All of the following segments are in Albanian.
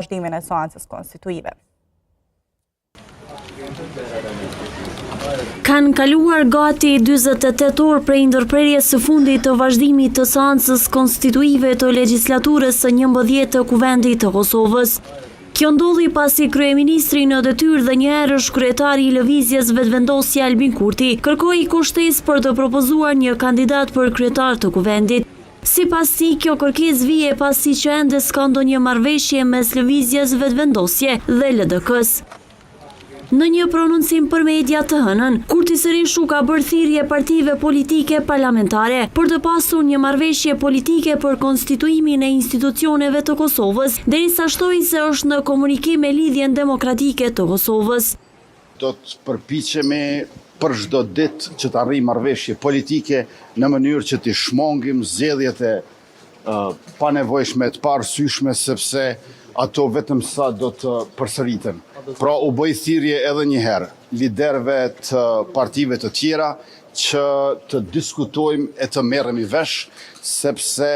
vazhdimin e seancës konstituive. Kanë kaluar gati 48 orë prej ndërprerjes së fundit të vazhdimit të seancës konstituive të legjislaturës së 11 të Kuvendit të Kosovës. Kjo ndodhi pasi kryeministri në detyrë dhe një herësh kryetari i lëvizjes Vetëvendosja Albin Kurti kërkoi kushtesë për të propozuar një kandidat për kryetar të Kuvendit. Sipas tij, kjo kërkesë vije pasi që ende s'ka ndonjë marrëveshje mes lëvizjes Vetëvendosje dhe LDK-s. Në një prononcim për media të hënën, Kurti sërish u ka bërë thirrje partive politike parlamentare për të pasur një marrëveshje politike për konstituimin e institucioneve të Kosovës, derisa shtoi se është në komunikim me lidhjen demokratike të Kosovës. Do të përpiqemi për çdo ditë që të arrijmë marrëveshje politike në mënyrë që të shmangim zgjedhjet e panevojshme të parësyshme, sepse ato vetëm sa do të përsëriten. Pra u bëj thirrje edhe një herë liderëve të partive të tjera që të diskutojmë e të merremi vesh, sepse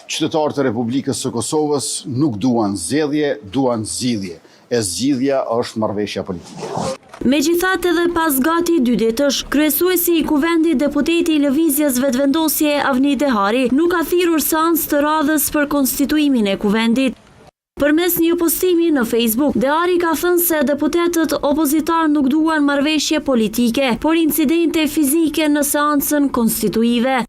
qytetarët e Republikës së Kosovës nuk duan zgjedhje, duan zgjidhje. E zgjidhja është marrëveshja politike. Megjithatë, edhe pas gati 2 ditësh, kryesuesi i Kuvendit deputeti i lëvizjes Vetëvendosje Avni Dehari nuk ka thirrur seancë të radhës për konstituimin e Kuvendit. Përmes një postimi në Facebook, Dehari ka thënë se deputetët opozitar nuk duan marrëveshje politike, por incidente fizike në seancën konstituive.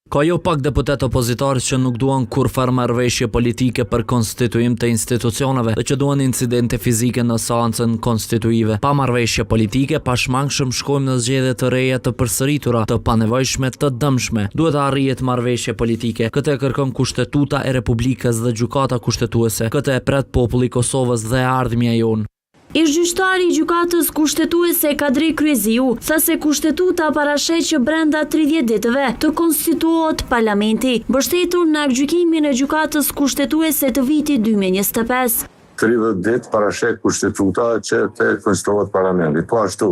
Ka jo pak deputet opozitarë që nuk duan kurfar marrëveshje politike për konstituim të institucioneve dhe që duan incidente fizike në seancën konstituive. Pa marrëveshje politike, pa shmangshëm shkojmë në zgjedhje të reja të përsëritura, të panevojshme, të dëmshme. Duhet të arrihet marrëveshje politike. Këtë e kërkon Kushtetuta e Republikës dhe Gjykata Kushtetuese. Këtë e pret populli i Kosovës dhe ardhmja jonë. Ish-gjyqtari i gjykatës kushtetuese Kadri Kryeziu tha se kushtetuta parasheh që brenda 30 ditëve të konstituohet parlamenti, mbështetur në aktgjykimin e gjykatës kushtetuese të vitit 2025. 30 ditë parasheh kushtetuta që të konstituohet parlamenti. Po ashtu,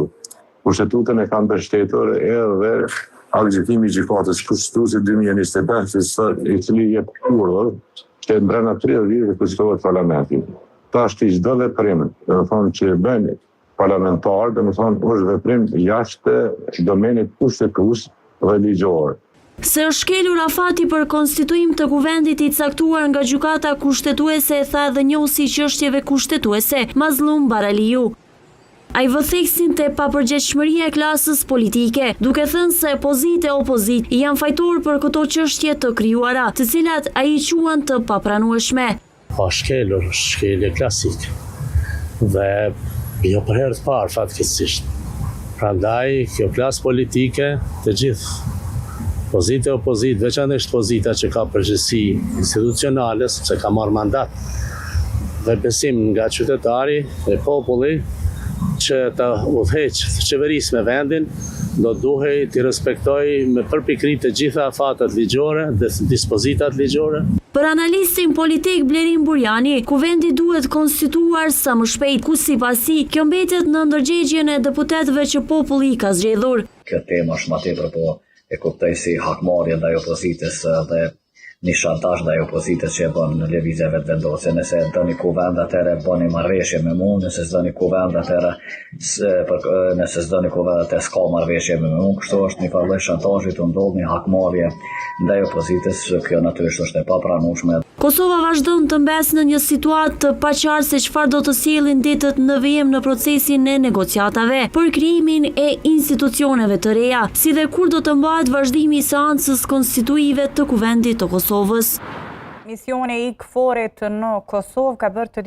kushtetutën e kanë mbështetur edhe aktgjykimi i gjykatës kushtetuese 2025, i cili jep urdhër që brenda 30 ditë të konstituohet parlamenti. Tash çdo veprim, do të thonë që bën parlamentar, do të thonë është veprim jashtë domenit kushtetues dhe ligjor. Se është shkelur afati për konstituim të Kuvendit i caktuar nga Gjykata Kushtetuese, e tha edhe njohësi çështjeve kushtetuese Mazlum Baraliu. Ai vë theksin te papërgjegjshmëria e klasës politike, duke thënë se pozitë e opozit janë fajtor për këto çështje të krijuara, të cilat ai quan të papranueshme. Pa shkelur, shkelje klasik dhe jo për herë të parë fatkeqësisht. Prandaj kjo klasë politike, të gjithë pozitë e opozit, veçanërisht pozita që ka përgjegjësi institucionale, sepse ka marrë mandat dhe besim nga qytetari e populli që të udhëheq qeverisë me vendin, do duhej të respektoj me përpikri të gjitha afatet ligjore dhe dispozitat ligjore. Për analistin politik Blerim Burjani, Kuvendi duhet konstituar sa më shpejt, ku sipas tij kjo mbetet në ndërgjegjen e deputetëve që populli i ka zgjedhur. Kjo temë është më tepër po e kuptoj si hakmarrje ndaj opozitës dhe një shantazh ndaj opozitës që e bën në lëvizje Vetëvendosje. Nëse doni Kuvend atëherë bëni marrëveshje me mua, nëse s'doni Kuvend atëherë nëse s'doni Kuvend atëherë s'ka marrëveshje me mua. Kështu është një farë shantazhi të ndodh një hakmarrje ndaj opozitës, kjo natyrisht është e papranueshme. Kosova vazhdon të mbes në një situatë të paqartë se çfarë do të sjellin ditët në vijim në procesin e negociatave për krijimin e institucioneve të reja, si dhe kur do të mbahet vazhdimi i seancës konstituive të Kuvendit të Kosovës. Misioni i KFOR-it në Kosovë ka bërë të